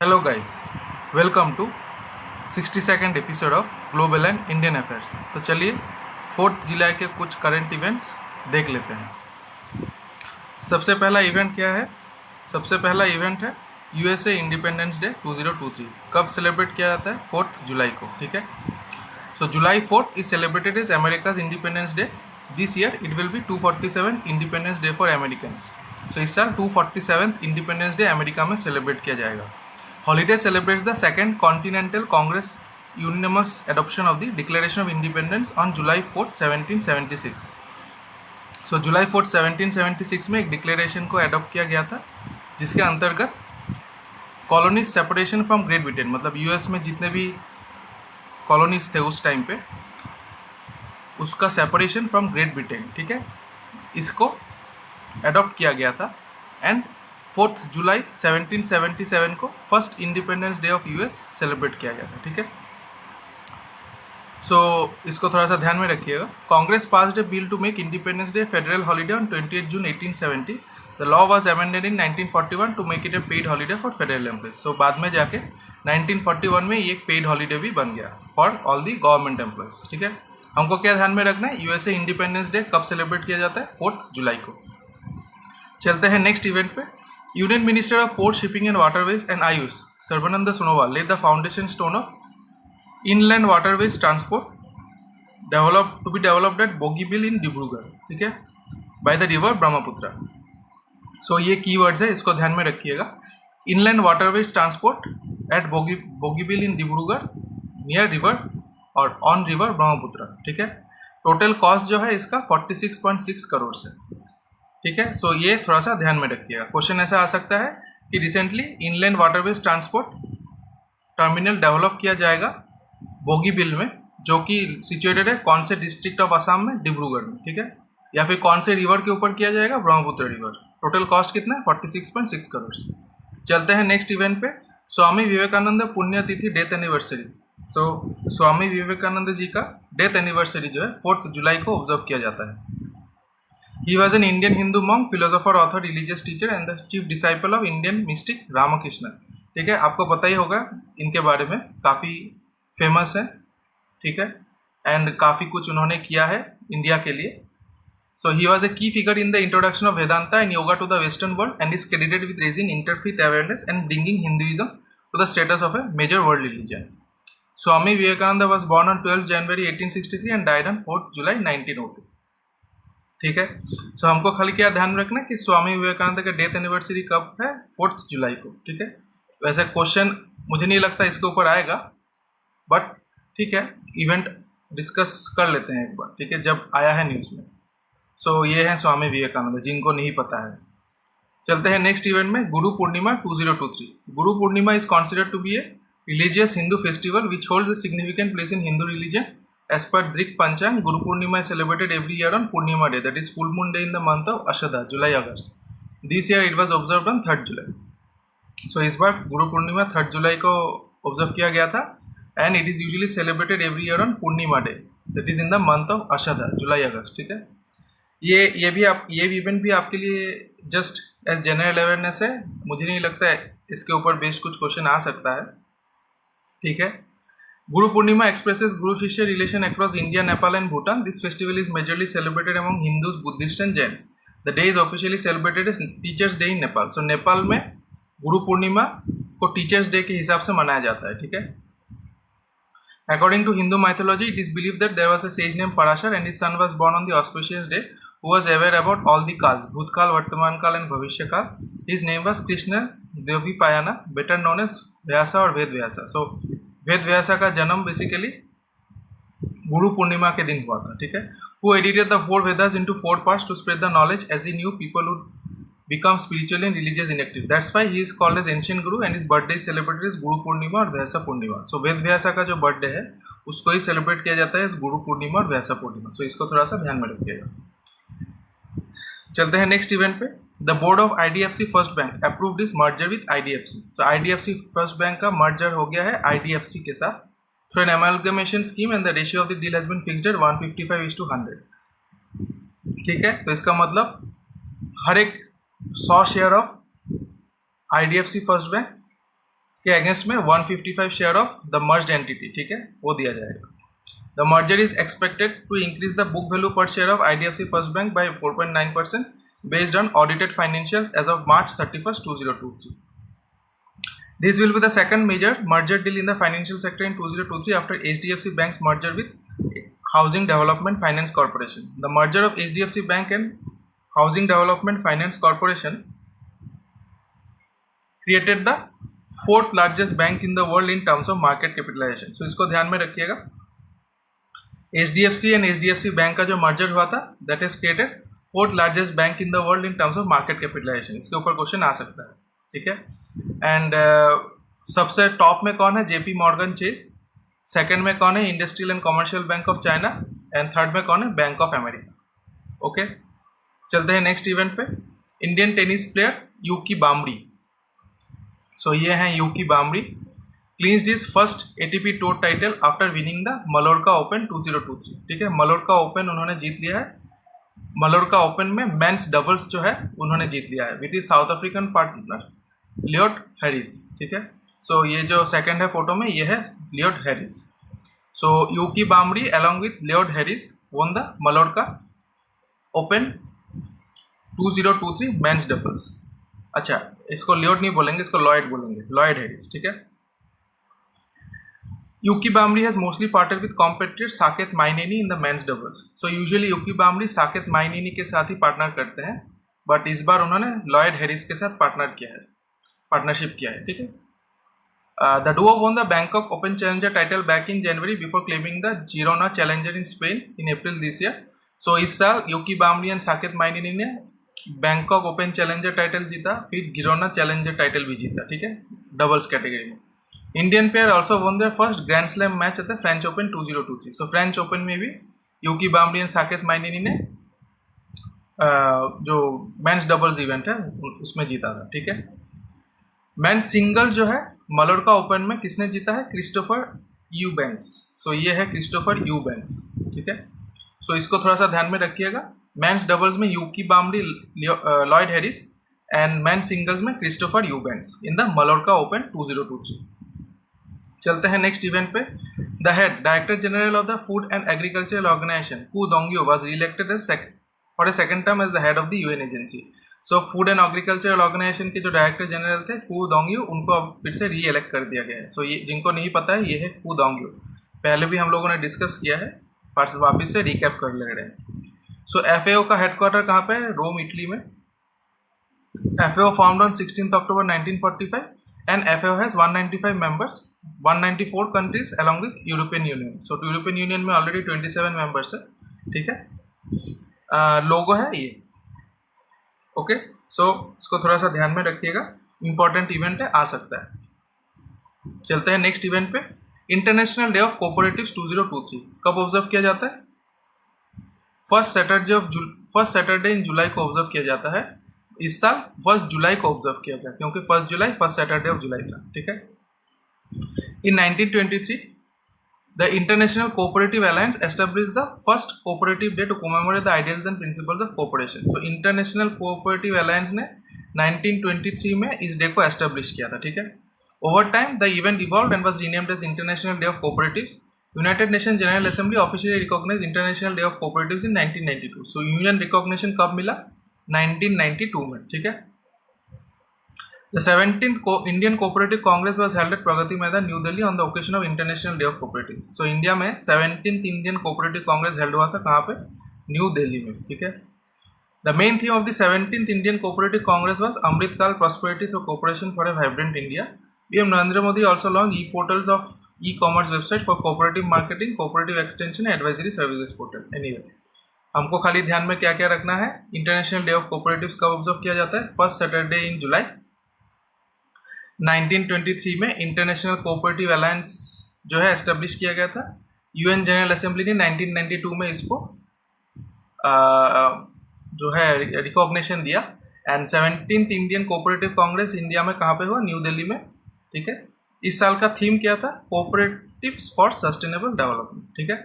Hello guys, welcome to 62nd episode of global and Indian affairs. तो चलिए 4 जुलाई के कुछ करंट इवेंट्स देख लेते हैं। सबसे पहला इवेंट क्या है? सबसे पहला इवेंट है यूएसए इंडिपेंडेंस डे 2023। कब सेलिब्रेट किया जाता है? 4 जुलाई को। ठीक है, so July 4 is celebrated as America's independence day. This year it will be 247 independence day for Americans. तो इस साल 247 इंडिपेंडेंस डे अमेरिका में सेलिब्रेट किया जाएगा। Holiday celebrates the Second Continental Congress unanimous adoption of the Declaration of Independence on July 4th, 1776. So July 4th, 1776 में एक declaration को adopt किया गया था जिसके अंतर्गत colonies separation from great Britain, मतलब यूएस में जितने भी कॉलोनीज थे उस टाइम पे उसका सेपरेशन फ्रॉम ग्रेट ब्रिटेन, ठीक है, इसको अडॉप्ट किया गया था। एंड 4 जुलाई 1777 को first independence day of US celebrate किया गया था। ठीक है, सो इसको थोड़ा सा ध्यान में रखिएगा। Congress passed a bill to make Independence Day federal holiday on 28 June 1870। The law was amended in 1941 to make it a paid holiday for federal employees. So बाद में जाके 1941 में ये एक पेड हॉलीडे भी बन गया for all the government employees. ठीक है, हमको क्या ध्यान में रखना है? यूएसए इंडिपेंडेंस डे कब सेलिब्रेट किया जाता है? 4 जुलाई को। चलते हैं नेक्स्ट इवेंट पे। Union Minister of Port, Shipping and Waterways and Ayush, Sarbananda Sonowal, laid the foundation stone of Inland Waterways Transport to be developed at Bogibeel in Dibrugarh, ठीक है, by the river Brahmaputra. So ये keywords है, इसको ध्यान में रखिएगा। Inland Waterways Transport at Bogibeel in Dibrugarh near river और on river Brahmaputra, ठीक है। टोटल कॉस्ट जो है इसका 46.6 करोड़ से। ठीक है, सो ये थोड़ा सा ध्यान में रखिएगा। क्वेश्चन ऐसा आ सकता है कि recently inland waterways transport terminal develop किया जाएगा बोगीबिल में, जो कि सिचुएटेड है कौन से डिस्ट्रिक्ट ऑफ असम में? डिब्रूगढ़ में। ठीक है, या फिर कौन से रिवर के ऊपर किया जाएगा? ब्रह्मपुत्र रिवर। टोटल कॉस्ट कितना है? 46.6 करोड़। चलते हैं नेक्स्ट इवेंट पे। स्वामी विवेकानंद पुण्यतिथि डेथ एनिवर्सरी। सो स्वामी विवेकानंद जी का डेथ एनिवर्सरी जो है 4 जुलाई को ऑब्जर्व किया जाता है। He was an Indian Hindu monk, philosopher, author, religious teacher and the chief disciple of Indian mystic Ramakrishna. ठीक है, आपको पता ही होगा इनके बारे में, काफ़ी फेमस है। ठीक है, एंड काफ़ी कुछ उन्होंने किया है इंडिया के लिए। So he was a key figure in the introduction of Vedanta and yoga to the Western world and is credited with raising interfaith awareness and bringing Hinduism to the status of a major world religion. Swami Vivekananda was born on 12 January 1863 and died on 4 July 1902. ठीक है, सो हमको खाली क्या ध्यान रखना कि स्वामी विवेकानंद का death anniversary कब है? 4 जुलाई को। ठीक है, वैसे क्वेश्चन मुझे नहीं लगता इसके ऊपर आएगा, बट ठीक है, इवेंट डिस्कस कर लेते हैं एक बार, ठीक है, जब आया है न्यूज़ में। सो ये है स्वामी विवेकानंद, जिनको नहीं पता है। चलते हैं नेक्स्ट इवेंट में। गुरु Purnima 2023। Guru Purnima is considered to be a religious Hindu festival which holds a significant place in Hindu religion. As per Drik Panchang, Guru Purnima is celebrated every year on Purnima Day, that is full moon day in the month of Ashada, July-August. This year it was observed on 3rd July. So इस बार Guru Purnima 3rd जुलाई को observe किया गया था and it is usually celebrated every year on Purnima day, that is in the month of Ashadha, July August. ठीक है, ये event भी आपके लिए जस्ट एज जनरल अवेयरनेस है। मुझे नहीं लगता है इसके ऊपर बेस्ड कुछ क्वेश्चन आ सकता है। ठीक है, Guru Purnima expresses Guru-Shishya relation across India, Nepal and Bhutan. This festival is majorly celebrated among Hindus, Buddhists and Jains. The day is officially celebrated as Teachers Day in Nepal. So Nepal में गुरु पूर्णिमा को teachers day के हिसाब से मनाया जाता है। ठीक है, According to Hindu mythology, it is believed that there was a sage named Parashar and his son was born on the auspicious day who was aware about all the kals, Bhutkal, Vartaman Kal and Bhavishya Kal. His name was Krishna Devapayana, better known as Vyasa or Ved Vyasa. So वेद व्यासा का जन्म basically Guru Purnima के दिन हुआ था। ठीक है, who edited the 4 Vedas into 4 parts to spread the knowledge as he knew people would become spiritual and religious inactive. That's why he is called as ancient guru and his birthday is celebrated as Guru Purnima और व्यासा पूर्णिमा. सो वेद व्यासा का जो birthday है उसको ही celebrate किया जाता है as Guru Purnima और व्यासा पूर्णिमा. सो इसको थोड़ा सा ध्यान में रखिएगा। चलते हैं नेक्स्ट इवेंट पे। The board of IDFC First Bank approved this merger with IDFC. So IDFC First Bank का merger हो गया है IDFC के साथ through an amalgamation scheme and the ratio of the deal has been fixed at 155:100. ठीक है, तो इसका मतलब हर एक 100 share of IDFC First Bank के अगेंस्ट में 155 share of the merged entity, ठीक है, वो दिया जाएगा. The merger is expected to increase the book value per share of IDFC First Bank by 4.9% based on audited financials as of March 31st, 2023. This will be the second major merger deal in the financial sector in 2023 after HDFC Bank's merger with Housing Development Finance Corporation. The merger of HDFC Bank and Housing Development Finance Corporation created the fourth largest bank in the world in terms of market capitalization. So इसको ध्यान में रखिएगा. HDFC and HDFC bank का जो merger हुआ था, that has created fourth largest bank in the world in terms of market capitalisation. इसके ऊपर क्वेश्चन आ सकता है, ठीक है. एंड सबसे टॉप में कौन है? JP Morgan Chase. सेकंड में कौन है? Industrial and Commercial Bank of China. And third में कौन है? Bank of America. ओके, चलते हैं नेक्स्ट इवेंट पे. Indian tennis player Yuki Bhambri. So ये हैं Yuki Bhambri. Clinched his first ATP tour title after winning the Mallorca Open 2023. ठीक है, मलोरका ओपन उन्होंने जीत लिया है. मलोरका ओपन में मेंस डबल्स जो है उन्होंने जीत लिया है with South African partner Lyot Harris. ठीक है, सो ये जो सेकंड है फोटो में, ये है Lloyd Harris. So Yuki Bhambri along with Lloyd Harris won the Mallorca Open 2023 men's doubles. अच्छा, इसको लियोट नहीं बोलेंगे, इसको लॉयड बोलेंगे, लॉयड हैरिस. ठीक है. Yuki Bamri has mostly partnered with competitor Saket Mainini in the men's doubles. So usually Yuki Bamri Saket Mainini के साथ ही पार्टनर करते हैं, बट इस बार उन्होंने लॉयड हैरिस के साथ पार्टनरशिप किया है. ठीक है. The duo won the Bangkok Open Challenger title back in January before claiming the Girona Challenger in Spain in April this year. So इस साल Yuki Bamri and Saket Mainini ने Bangkok Open Challenger title जीता, फिर Girona Challenger title भी जीता. ठीक है, doubles category में. Indian player also won their first grand slam match at the French Open 2023. So French Open में भी यूकी बाम्बरी एंड साकेत माइनिनी ने जो मेंस डबल्स इवेंट है उसमें जीता था. ठीक है. मेंस सिंगल जो है मलोरका ओपन में किसने जीता है? क्रिस्टोफर यूबैंक्स. सो ये है क्रिस्टोफर यूबैंक्स. ठीक है. सो इसको थोड़ा सा ध्यान में रखिएगा. मेंस डबल्स में Yuki Bhambri, Lloyd Harris, and men's singles में Christopher Eubanks in the Mallorca Open 2023. चलते हैं नेक्स्ट इवेंट पे. The head director general of the Food and Agricultural Organization Qu Dongyu was reelected as for a second term as the head of the UN agency. So Food and Agricultural Organization के जो director general थे कू दोंग्यो, उनको अब फिर से री elect कर दिया गया है. सो ये जिनको नहीं पता है, ये है कू दोंग्यो. पहले भी हम लोगों ने डिस्कस किया है, वापिस से रिकैप कर ले रहे हैं. सो FAO का हेडक्वार्टर कहाँ पे है? रोम, इटली में. FAO formed on 16th October 1945 and FAO has 195 members, 194 countries along with European Union. So European Union में already 27 members है. ठीक है. लोगो है ये. ओके, सो इसको थोड़ा सा ध्यान में रखिएगा, इंपॉर्टेंट इवेंट है, आ सकता है. चलते हैं नेक्स्ट इवेंट पे. इंटरनेशनल डे ऑफ कोऑपरेटिव्स 2023 कब ऑब्जर्व किया जाता है? फर्स्ट सैटरडे इन जुलाई को ऑब्जर्व किया जाता है. इस साल 1 जुलाई को ऑब्जर्व किया गया क्योंकि 1 जुलाई फर्स्ट सैटरडे ऑफ जुलाई था. ठीक है. In 1923 the International Cooperative Alliance establish the first Cooperative Day to commemorate the ideals and principles of cooperation. So International Cooperative Alliance ने 1923 में इस डे को एस्टेब्लिश किया था. ठीक है. Over time the event evolved and was renamed as International Day of Cooperatives. United Nation General Assembly officially recognize International Day of Cooperatives in 1992. So union recognition कब मिला? 1992 में. ठीक है. The 17th Indian cooperative congress was held at Pragati Maidan, New Delhi on the occasion of International Day of Cooperative. So India में 17th Indian cooperative Congress held हुआ था. कहाँ पे? न्यू दिल्ली में. ठीक है. The main theme of the 17th Indian cooperative congress was Amritkaal prosperity through cooperation for a vibrant India. PM Narendra Modi also launched e-portals of e-commerce website for cooperative marketing, cooperative extension and advisory services portal. Anyway, हमको खाली ध्यान में क्या क्या रखना है. International Day of cooperatives कब observe किया जाता है? फर्स्ट सैटरडे इन जुलाई. 1923 में इंटरनेशनल कोऑपरेटिव अलायंस जो है एस्टेब्लिश किया गया था. UN जनरल असेंबली ने 1992 में इसको जो है रिकॉग्निशन दिया. And 17th Indian cooperative Congress India में कहाँ पे हुआ? न्यू दिल्ली में. ठीक है. इस साल का थीम क्या था? Cooperatives for sustainable development. ठीक है.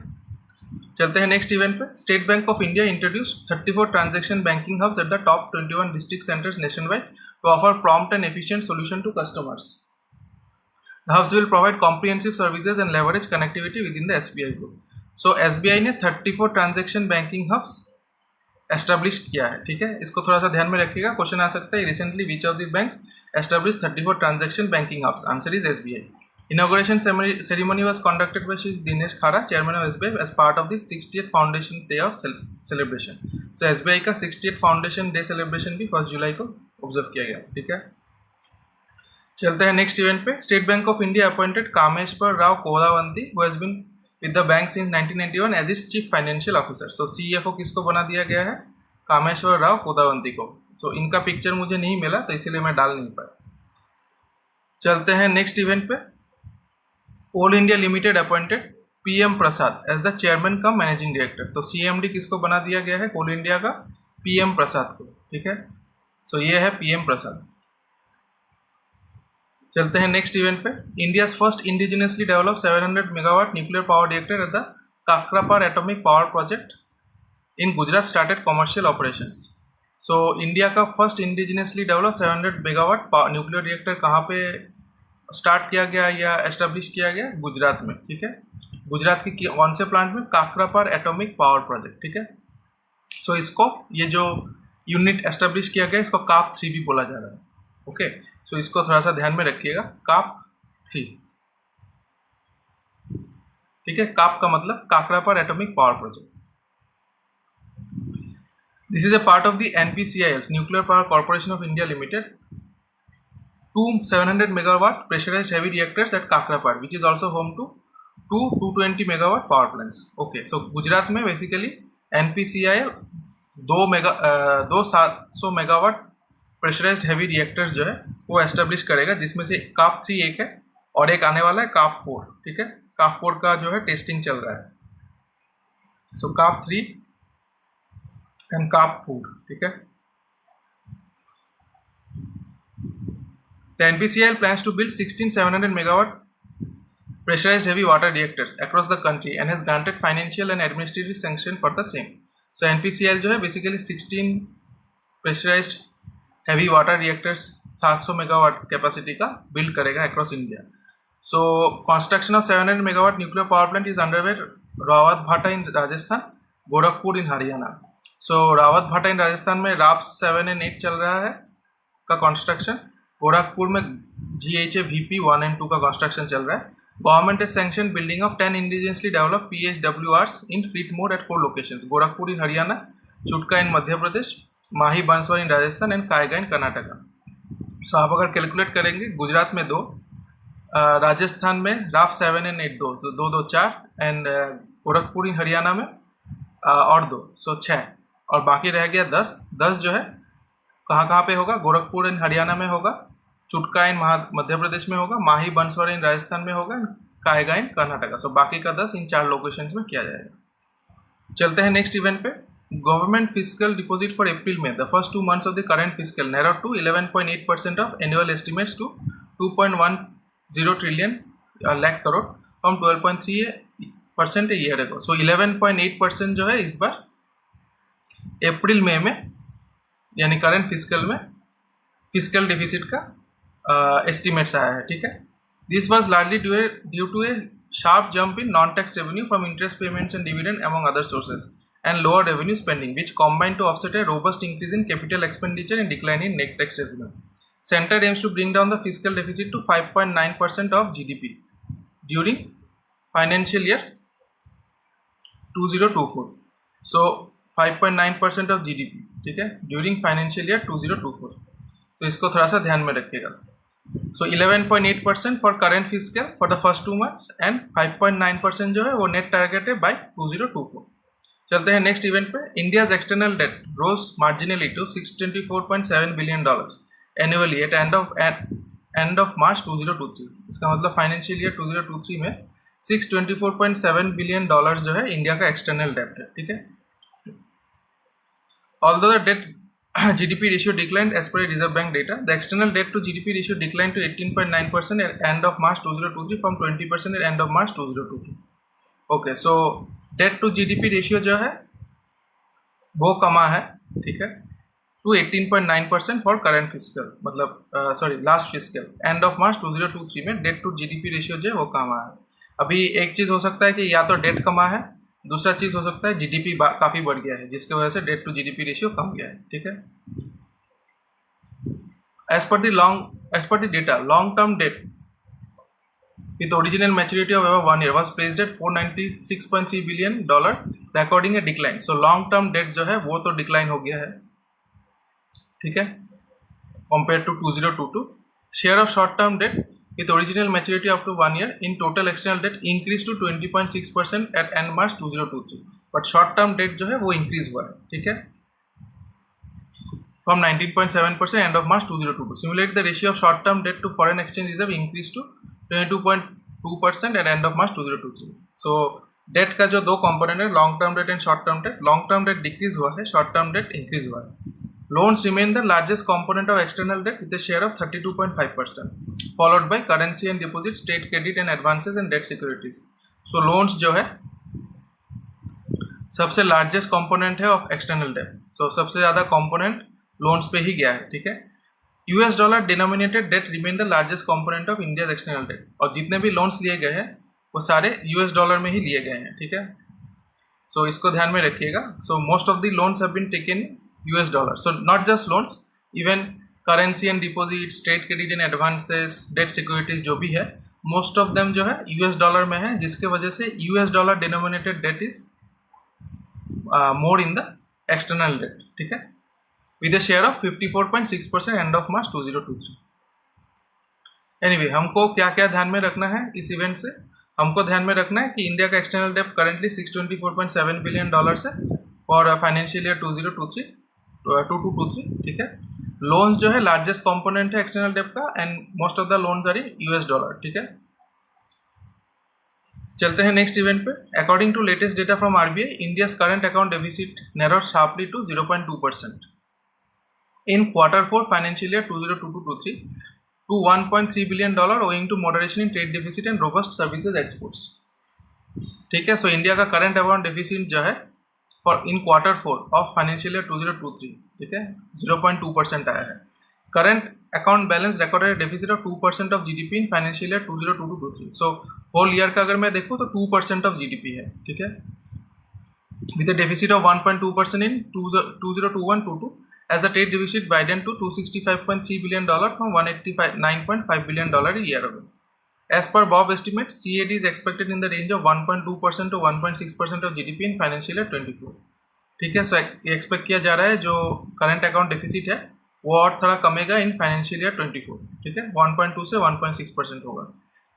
चलते हैं नेक्स्ट इवेंट पे. State Bank of India introduce 34 transaction banking hubs at the top 21 district centres nationwide to offer prompt and efficient solution to customers. The hubs will provide comprehensive services and leverage connectivity within the SBI group. So SBI ने 34 transaction banking hubs establish किया है, ठीक है, इसको थोड़ा सा ध्यान में रखिएगा, क्वेश्चन आ सकता है recently which of the banks establish 34 transaction banking hubs, answer is SBI. Inauguration ceremony was conducted by Shri Dinesh Khara, chairman of SBI, as part of the 60th foundation day of celebration. So SBI का 60th foundation day celebration भी 1 जुलाई को observe किया गया, ठीक है. चलते हैं next event पे. State Bank of India appointed Kameshwar Rao Kodavanti who has been with the bank since 1991 as its chief financial officer. So CFO किसको बना दिया गया है? कामेश्वर राव कोदावंती को. सो इनका पिक्चर मुझे नहीं मिला तो इसीलिए मैं डाल नहीं पाया. चलते हैं नेक्स्ट इवेंट पे. Coal India Limited appointed PM Prasad as the chairman cum managing director. तो CMD किसको बना दिया गया है? कोल इंडिया का PM प्रसाद को, ठीक है. सो ये है PM प्रसाद. चलते हैं नेक्स्ट इवेंट पे. India first indigenously develop 700 megawatt nuclear power reactor at the Kakrapar atomic power project in Gujarat started commercial operations. So India का first indigenously develop 700 megawatt nuclear reactor कहाँ पे स्टार्ट किया गया या एस्टेब्लिश किया गया? गुजरात में, ठीक है. गुजरात की कौन से प्लांट में? काकरापार एटॉमिक पावर प्रोजेक्ट, ठीक है. सो इसको ये जो यूनिट एस्टेब्लिश किया गया इसको काप 3 भी बोला जा रहा है, ओके. सो इसको थोड़ा सा ध्यान में रखिएगा, काप 3, ठीक है. काप का मतलब Kakrapar atomic power project. This is a part of the NPCIL nuclear power corporation of India limited. 2 700 megawatt pressurized heavy reactors at Kakrapar, which is also home to 2 220 megawatt power plants. Okay, so Gujarat में basically NPCIL 2 700 megawatt pressurized heavy reactors जो है वो establish करेगा, जिसमें से काप 3 एक है और एक आने वाला है काप 4, ठीक है. काप 4 का जो है टेस्टिंग चल रहा है. सो काप 3 एंड काप 4, ठीक है. The NPCIL plans to build 16 700 megawatt pressurized heavy water reactors across the country and has granted financial and administrative sanction for the same. So NPCIL जो है basically 16 pressurized heavy water reactors 700 megawatt capacity का build करेगा across India. So construction of 700 megawatt nuclear power plant is underway Rawat Bhata in Rajasthan, Gorakhpur in Haryana. So Rawat Bhata in Rajasthan में RAPS 7 and 8 चल रहा है का construction. Gorakhpur में GHA VP 1 and 2 का construction चल रहा है. Government has sanctioned building of 10 indigenously developed PHWRs in fleet mode at 4 locations. Gorakhpur in Haryana, Chutka in Madhya Pradesh, Mahi Banswara in Rajasthan and Kaiga in Karnataka. So आप अगर कैलकुलेट करेंगे, गुजरात में 2, राजस्थान में RAPS 7 and 8 2 2 4 and Gorakhpur in Haryana में और 2, सो 6, और बाकी रह गया 10 जो है कहाँ पे होगा? गोरखपुर इन हरियाणा में होगा, चुटका इन मध्य प्रदेश में होगा, माही बंसवाड़ा इन राजस्थान में होगा, कायगा इन कर्नाटका. सो बाकी का 10 इन 4 लोकेशंस में किया जाएगा. चलते हैं नेक्स्ट इवेंट पे. Government fiscal deposit for April में the first 2 months of the current fiscal narrowed to 11.8% of annual estimates to 2.10 trillion lakh crore from 12.3% a year ago. So 11.8% जो है इस बार अप्रैल मई में यानी करंट फिजिकल में फिजिकल डिफिसिट का एस्टिमेट्स आया है, ठीक है. This was largely due to a sharp jump in non tax revenue from interest payments and dividend among other sources and lower revenue spending which combine to offset a robust increase in capital expenditure and decline in net tax revenue. Centre aims to bring down the fiscal deficit to 5.9% of GDP during financial year 2024. So 5.9% of GDP, ठीक है, during financial year 2024. तो इसको थोड़ा सा ध्यान में रखिएगा. सो 11.8% for current physical for the first 2 months and 5.9% जो है वो नेट टारगेट है बाय 2024. चलते हैं नेक्स्ट इवेंट पे. India's external debt rose marginally to $624.7 billion annually at end of March 2023. इसका मतलब फाइनेंशियल ईयर 2023 में $624.7 billion जो है इंडिया का एक्सटर्नल डेट है, ठीक है. Although the debt GDP ratio declined as per Reserve Bank data, the external debt to GDP ratio declined to 18.9% at end of March 2023 from 20% at end of March 2022. Okay, so debt to GDP ratio जो है वो कमा है, ठीक है. To 18.9% for current fiscal, मतलब sorry last fiscal. And of March 2023 में date to GDP ratio जो है वो कम आया है। अभी एक चीज़ हो सकता है कि या तो डेट कमा है, दूसरा चीज़ हो सकता है जीडीपी काफ़ी बढ़ गया है, जिसकी वजह से डेट टू जीडीपी रेशियो कम गया है। ठीक है, as per the data, long term debt with original maturity of above 1 year was placed at $496.3 billion, recording a decline. So long term debt जो है वो तो decline हो गया है, ठीक है, compared to 2022. Share of short term debt with original maturity up to 1 year in total external debt increased to 20.6% at end March 2023. But short term debt जो है वो increase हुआ है, ठीक है, from 19.7% end of March 2022. Similarly, the ratio of short term debt to foreign exchange reserve increased to 22.2% at end of March 2023. So date का जो दो कंपोनेंट है, long term date and short term debt, long term date decrease हुआ है, short term debt increase हुआ है. Loans remain the largest component of external debt with a share of 32.5%, followed by currency and deposit, state credit and advances and debt securities. So loans जो है सबसे largest component है of external debt. सो सबसे ज़्यादा component loans पे ही गया है, ठीक है. US dollar denominated debt remain the largest component of India's external debt. और जितने भी लोन्स लिए गए हैं वो सारे यूएस डॉलर में ही लिए गए हैं, ठीक है. सो इसको ध्यान में रखिएगा. So most of the loans have been taken in US dollar. So not just loans, even currency and deposit, state credit and advances, debt securities जो भी है, मोस्ट ऑफ देम जो है यूएस डॉलर में है, जिसके वजह से US dollar denominated debt is more in the external debt, ठीक है, with a share of 54.6% end of March 2023. Anyway, हमको क्या क्या ध्यान में रखना है इस इवेंट से? हमको ध्यान में रखना है कि इंडिया का एक्सटर्नल डेट करेंटली $624.7 बिलियन है फॉर फाइनेंशियल ईयर 2023, ठीक है. लोन्स जो है लार्जेस्ट कंपोनेंट है एक्सटर्नल डेट का, and most of the loans are in US dollar, ठीक है. चलते हैं नेक्स्ट इवेंट पे. According to latest data from RBI, India's current account deficit narrowed sharply to 0.2% in Q4 financial year 2022-23 to $1.3 billion owing to moderation in trade deficit and robust services exports. ठीक है. So India का current account deficit जो है for in Q4 of financial year 2023, ठीक है, 0.2% आया है. Current account balance recorded deficit of 2% of GDP in financial year 2022-23. So whole year का अगर मैं देखूँ तो 2% ऑफ जीडीपी है, ठीक है, with a deficit of 1.2% in 2021-22, as the trade deficit widened to $265.3 billion from $189.5 billion a year ago. As per Bob estimates, CAD is expected in the range of 1.2% to 1.6% of GDP in financial year 24. ठीक है. सो expect किया जा रहा है जो current account deficit है वो और थोड़ा कमेगा इन फाइनेंशियल ईयर 24, ठीक है, 1.2 से 1.6% होगा.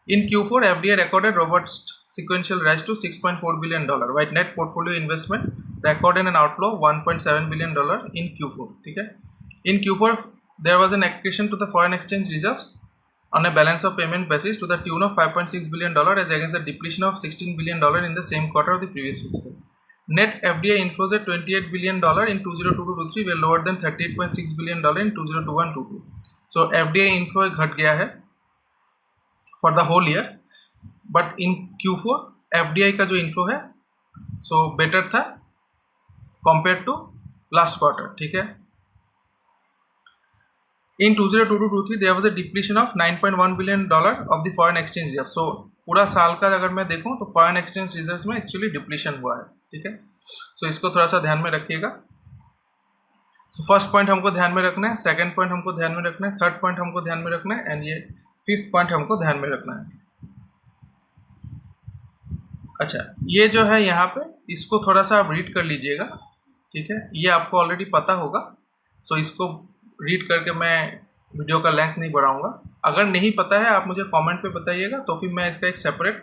In Q4, FDI recorded robust sequential rise to $6.4 billion, while net portfolio investment recorded an outflow of $1.7 billion in Q4. ठीक है. In Q4, there was an accretion to the foreign exchange reserves on a balance of payment basis to the tune of $5.6 billion as against a depletion of $16 billion in the same quarter of the previous fiscal. Net FDI inflows at $28 billion in 2022-23 were lower than $38.6 billion in 2021-22. So FDI inflow घट गया है for the whole year, but in Q4 FDI का जो inflow है so better था compared to last quarter, ठीक है. In 2022-23 there was a depletion of $9.1 billion of the foreign exchange reserve. So पूरा साल का अगर मैं देखूं तो foreign exchange reserves में actually depletion हुआ है, ठीक है. so इसको थोड़ा सा ध्यान में रखिएगा. so फर्स्ट पॉइंट हमको ध्यान में रखना है, सेकंड पॉइंट हमको ध्यान में रखना है, थर्ड पॉइंट हमको ध्यान में रखना है, एंड ये फिफ्थ पॉइंट हमको ध्यान में रखना है. अच्छा, ये जो है यहाँ पे इसको थोड़ा सा आप रीड कर लीजिएगा, ठीक है. ये आपको ऑलरेडी पता होगा, सो इसको रीड करके मैं वीडियो का लेंथ नहीं बढ़ाऊंगा. अगर नहीं पता है आप मुझे कमेंट पे बताइएगा, तो फिर मैं इसका एक सेपरेट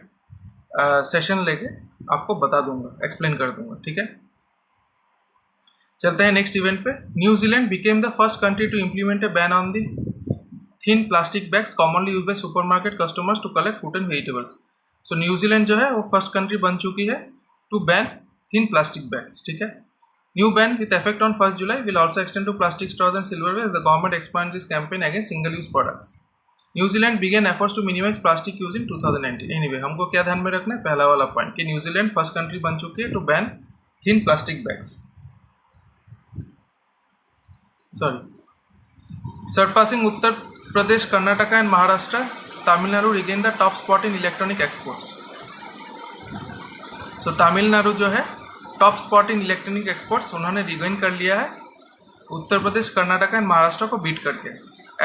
सेशन लेके आपको बता दूंगा, एक्सप्लेन कर दूंगा, ठीक है. चलते हैं नेक्स्ट इवेंट पे. New Zealand became the first country to implement a ban on the thin plastic bags commonly use by supermarket customers to collect fruit and vegetables. So New Zealand जो है वो फर्स्ट कंट्री बन चुकी है to ban thin plastic bags, ठीक है. New ban with effect on 1 July will also extend to plastic straws and silverware as the government expands this campaign against single use products. New Zealand began efforts to minimise plastic use in 2019. Anyway, हमको क्या ध्यान में रखना है, पहला वाला point कि New Zealand first country बन चुकी है to ban thin plastic bags. Surpassing Uttar Pradesh, Karnataka and Maharashtra, Tamil Nadu regained the top spot in electronic exports. So Tamil Nadu जो है top spot in electronic exports उन्होंने रिगेन कर लिया है उत्तर प्रदेश, कर्नाटक एंड महाराष्ट्र को बीट करके.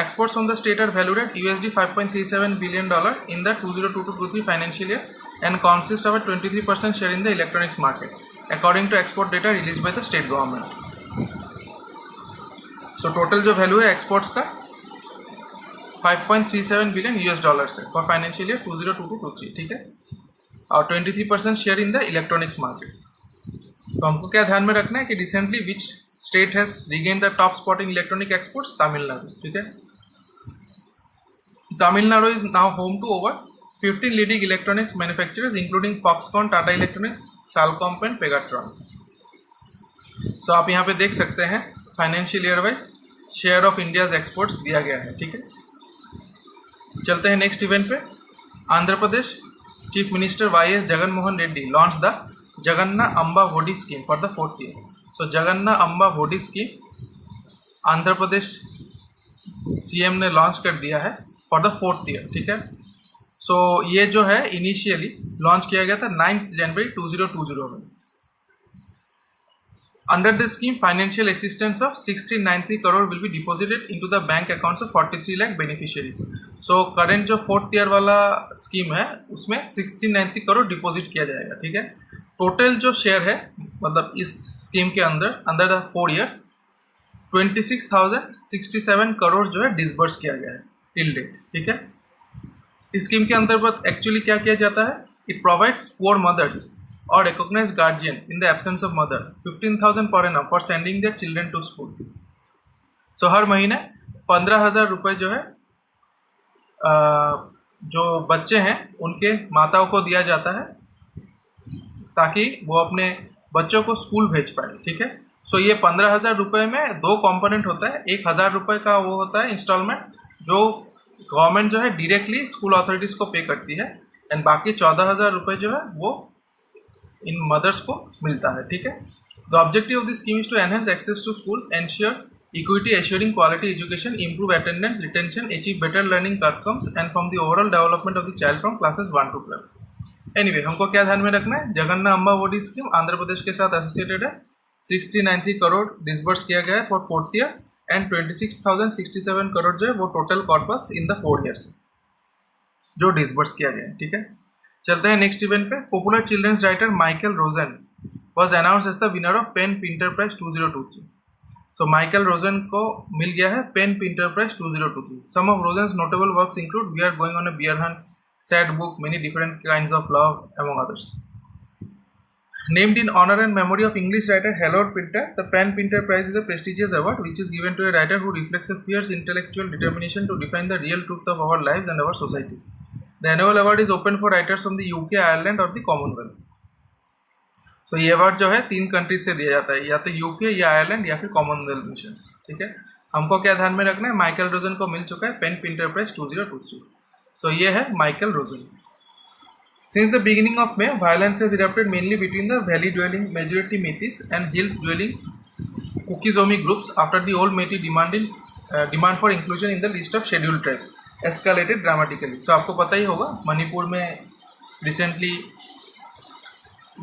Exports from the state are valued at $5.37 billion in the 2022-23 financial year and consist of a 23% share in the electronics market, according to export data released by the state government. So total जो value है exports का $5.37 billion है for financial year 2022-23, ठीक है, और 23% share in the electronics market. तो हमको क्या ध्यान में रखना है कि recently which state has regain the top spot in electronic exports? Tamil Nadu, ठीक है. Tamil Nadu is now home to over 15 leading electronics manufacturers including Foxconn, Tata Electronics, Salcomp and Pegatron. So आप यहाँ पे देख सकते हैं financial year wise share of India's exports दिया गया है, ठीक है. चलते हैं नेक्स्ट इवेंट पे. Andhra Pradesh chief minister Y S Jagan Mohan Reddy launch the Jagananna Amma Vodi scheme for the 4th year. So Jagananna Amma Vodi scheme Andhra Pradesh CM ने लॉन्च कर दिया है फॉर द 4th ईयर, ठीक है. सो ये जो है इनिशियली लॉन्च किया गया था 9 जनवरी 2020 में. Under the scheme, financial assistance of 1693 crore will be deposited into the bank accounts of 43 lakh beneficiaries. So current जो 4th ईयर वाला स्कीम है उसमें 1693 करोड़ डिपॉजिट किया जाएगा, ठीक है. टोटल जो शेयर है मतलब इस स्कीम के अंदर द 4 ईयर्स 26,067 करोड़ जो है डिसबर्स किया गया है टिल डेट, ठीक है. इस स्कीम के अंतर्गत एक्चुअली क्या किया जाता है? It provides for mothers or recognized guardian in the absence of mother 15,000 per annum for sending their children to school. So हर महीने 15,000 रुपये जो है जो बच्चे हैं उनके माताओं को दिया जाता है ताकि वो अपने बच्चों को स्कूल भेज पाए, ठीक है. सो ये 15,000 रुपये में 2 कंपोनेंट होता है. 1,000 रुपये का वो होता है इंस्टॉलमेंट जो गवर्नमेंट जो है डायरेक्टली स्कूल अथॉरिटीज़ को पे करती है एंड बाकी 14,000 रुपये जो है वो इन मदर्स को मिलता है, ठीक है. The objective of this scheme is to enhance access to school, ensure equity, assuring quality education, improve attendance, retention, achieve better learning outcomes and from the overall development of the child from classes 1 to 12. Anyway हमको क्या ध्यान में रखना है? Jaganna Amma Vodi scheme Andhra Pradesh के साथ associated है. 1693 crore disburse किया गया है for 4th year and 26,067 crore जो है वो total corpus in the 4 years जो डिसबर्स किया गया है, ठीक है. चलते हैं नेक्स्ट इवेंट पे. Popular children's writer Michael Rosen was announce as the winner of PEN Pinter Prize 2023. So Michael Rosen को मिल गया है PEN Pinter Prize 2023. Some of Rosen's notable works include we are going on a bear hunt, sad book, many different kinds of love among others. Named in honor and memory of English writer Harold Pinter, the Pen Pinter Prize is a prestigious award which is given to a writer who reflects a fierce intellectual determination to define the real truth of our lives and our societies. The annual award is open for writers from the UK, Ireland और the Commonwealth. So ये award जो है 3 countries से दिया जाता है, या तो यूके या आयरलैंड या फिर कॉमनवेल्थ नेशंस, ठीक है. हमको क्या ध्यान में रखना है? माइकल रोजन को मिल चुका है पेन पिंटर प्राइज 2023. सो ये है Michael Rojan. Since the beginning of May, violence has erupted mainly between the valley-dwelling majority Metis and hills-dwelling Kuki-Zomi groups after the old Métis demand for inclusion in the list of scheduled tribes escalated dramatically. So आपको पता ही होगा मणिपुर में recently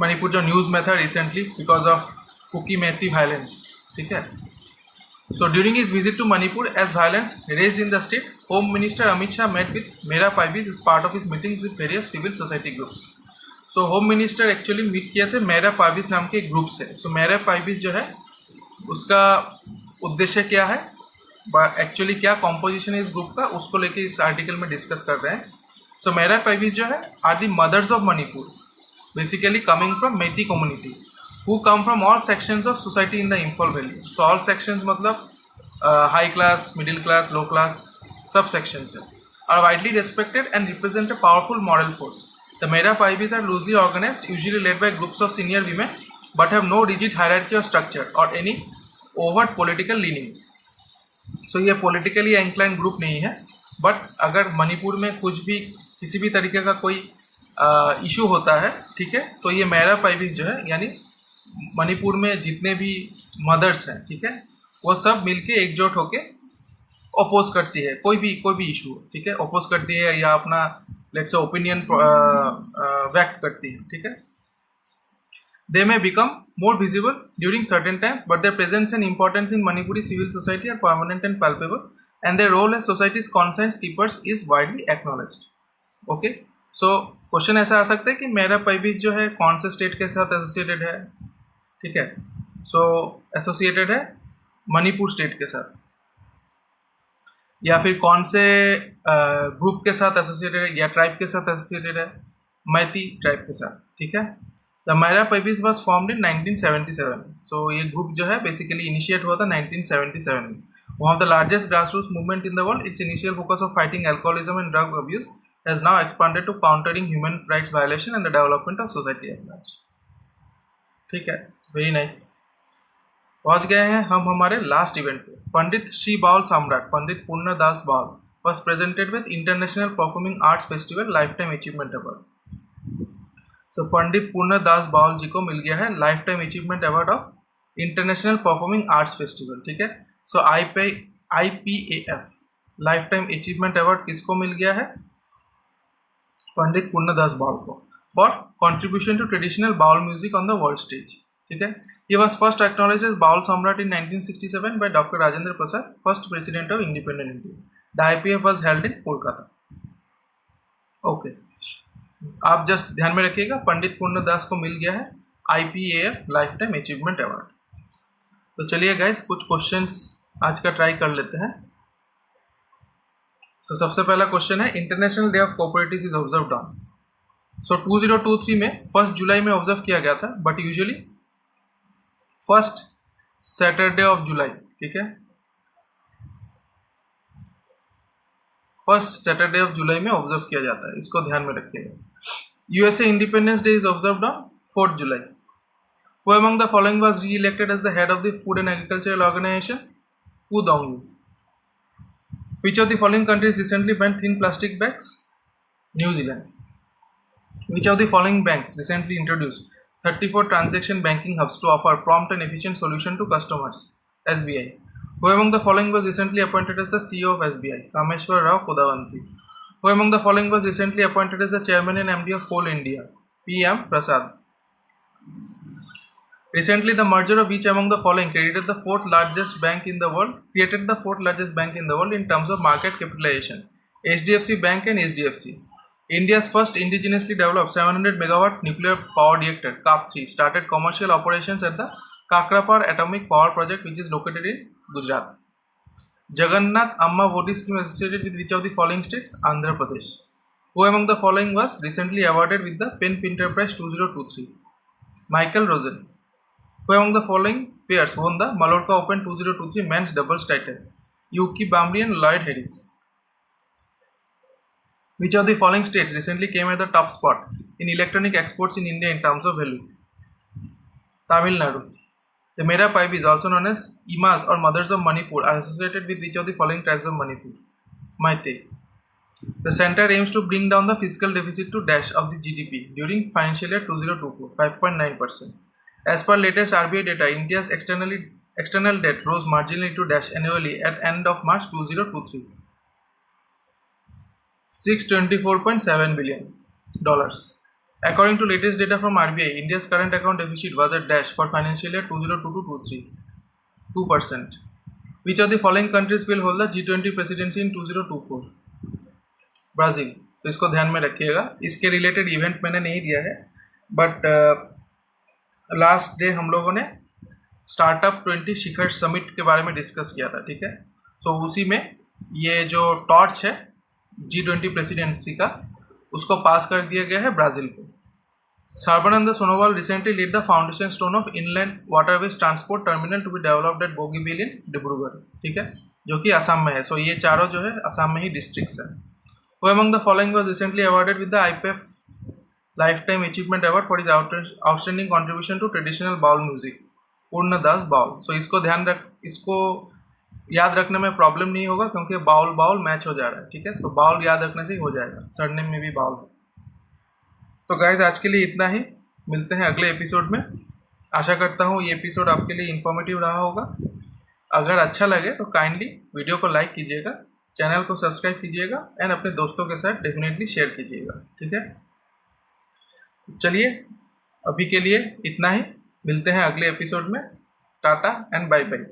Manipur जो news में था recently because of Kuki Meitei violence, ठीक है. So during his visit to Manipur, as violence raised in the state, Home Minister Amit Shah met with Mera Paibis as part of his meetings with various civil society groups. So Home Minister actually meet किए थे मेरा पाइबिस नाम के एक group से. So मेरा पाइबिस जो है उसका उद्देश्य क्या है, एक्चुअली क्या कॉम्पोजिशन है इस ग्रुप का, उसको लेके इस आर्टिकल में डिस्कस कर रहे हैं. सो मेरा पाइबिस जो है are the mothers of Manipur, basically coming from Meitei community, who come from all sections of society in the Imphal Valley. So all sections मतलब high class, middle class, low class, सब sections है, are widely respected and represent a powerful moral force. The Mera Paibis are loosely organized, usually led by groups of senior women, but have no rigid hierarchy or structure or any overt political leanings. So ये politically inclined group नहीं है, but अगर मणिपुर में कुछ भी किसी भी तरीके का कोई इशू होता है, ठीक है, तो ये मेरा पाइबिस जो है यानी मणिपुर में जितने भी मदर्स हैं, ठीक है, वो सब मिलके एकजुट होके अपोज करती है कोई भी इशू, ठीक है, अपोज करती है या अपना लेट्स से ओपिनियन व्यक्त करती है, ठीक है। They may become more visible during certain times, but their presence and importance in Manipuri civil society are permanent and palpable, and their role as society's conscience keepers is widely acknowledged. Okay, so question ऐसा आ सकता है कि मेरा पैबीज जो है कौन से state के साथ एसोसिएटेड है, ठीक है। सो एसोसिएटेड है मणिपुर स्टेट के साथ, या फिर कौन से ग्रुप के साथ एसोसिएटेड है या ट्राइब के साथ एसोसिएटेड है, मैती ट्राइब के साथ, ठीक है। The Meira Paibis was formed in 1977। So ये ग्रुप जो है बेसिकली इनिशिएट हुआ था 1977 में। One of the largest grass roots movement in the world, its initial focus of fighting alcoholism and drug abuse has now expanded to countering human rights violation and the development of society at large, ठीक है। Very nice. पहुंच गए हैं हम हमारे last event पे। पंडित Shri Baul Samrat Pandit Purnadas Baul was presented with international performing arts festival lifetime achievement award. So Pandit Purnadas Baul ji को मिल गया है lifetime achievement award of international performing arts festival, ठीक है। So IPAF lifetime achievement award किसको मिल गया है? पंडित पूर्णदास बाउल को, for contribution to traditional Baul music on the world stage, ठीक है। He was first acknowledged as Baul Samrat in 1967 by Dr. Rajendra Prasad, first president of independent India. The IPF was held in Kolkata. Okay. आप just ध्यान में रखिएगा, पंडित पूर्णदास को मिल गया है IPAF lifetime achievement award. तो चलिए गाइस कुछ क्वेश्चंस आज का ट्राई कर लेते हैं। So, सबसे पहला क्वेश्चन है, International Day of Cooperatives is observed on. So 2023 में 1 जुलाई में ऑब्जर्व किया गया था, but usually first Saturday of July, ठीक है, फर्स्ट सैटरडे ऑफ जुलाई में ऑब्जर्व किया जाता है, इसको ध्यान में रखिएगा। USA Independence Day is observed on 4 July. Who among the following was re-elected as the head of the Food and Agricultural Organization? Qu Dongyu. Which of the following countries recently banned thin plastic bags? New Zealand. Which of the following banks recently introduced 34 transaction banking hubs to offer prompt and efficient solution to customers? SBI. Who among the following was recently appointed as the CEO of SBI? Kameshwar Rao Kodavanti. Who among the following was recently appointed as the chairman and MD of Coal India? PM Prasad. Recently, the merger of each among the following created the fourth largest bank in the world in terms of market capitalization. HDFC Bank and HDFC. India's first indigenously developed 700 megawatt nuclear power reactor KAP3 started commercial operations at the Kakrapar Atomic Power Project, which is located in Gujarat. Jagannath Amma Voting Scheme associated with which of the following states? Andhra Pradesh. Who among the following was recently awarded with the Pen Pinter Prize 2023? Michael Rosen. Who among the following pairs won the Mallorca Open 2023 men's doubles title? Yuki Bamri and Lloyd Harris. Which of the following states recently came at the top spot in electronic exports in India in terms of value? Tamil Nadu. The Mera Paibis, also known as Imas or Mothers of Manipur, are associated with which of the following tribes of Manipur? Meitei. The center aims to bring down the fiscal deficit to dash of the GDP during financial year 2024, 5.9%. As per latest RBI data, India's external debt rose marginally to dash annually at end of March 2023. $624.7 billion. According to latest data from RBI, India's current account deficit was at dash for financial year 2022-23, 2%. Which of the following countries will hold the G20 presidency in 2024? Brazil. तो इसको ध्यान में रखिएगा। इसके related event मैंने नहीं दिया है, बट लास्ट डे हम लोगों ने स्टार्टअप 20 शिखर समिट के बारे में डिस्कस किया था, ठीक है। सो उसी में ये जो टॉर्च है G20 प्रेसिडेंसी का, उसको पास कर दिया गया है ब्राज़ील को। Sarbananda Sonowal recently laid the foundation stone of inland waterways transport terminal to be developed at Bogibeel in Dibrugarh, ठीक है, जो कि असम में है। सो ये चारों जो है असम में ही डिस्ट्रिक्ट्स हैं। Who among the following was recently awarded with the IPAF Lifetime Achievement Award for his outstanding contribution to traditional Baul music? Purnadas Baul. So इसको याद रखने में प्रॉब्लम नहीं होगा, क्योंकि बाउल बाउल मैच हो जा रहा है, ठीक है। सो बाउल याद रखने से ही हो जाएगा, सरनेम में भी बाउल है। तो गाइज आज के लिए इतना ही, मिलते हैं अगले एपिसोड में। आशा करता हूँ ये एपिसोड आपके लिए इंफॉर्मेटिव रहा होगा। अगर अच्छा लगे तो काइंडली वीडियो को लाइक कीजिएगा, चैनल को सब्सक्राइब कीजिएगा एंड अपने दोस्तों के साथ डेफिनेटली शेयर कीजिएगा। ठीक है, चलिए अभी के लिए इतना ही, मिलते हैं अगले एपिसोड में। Tata and bye bye.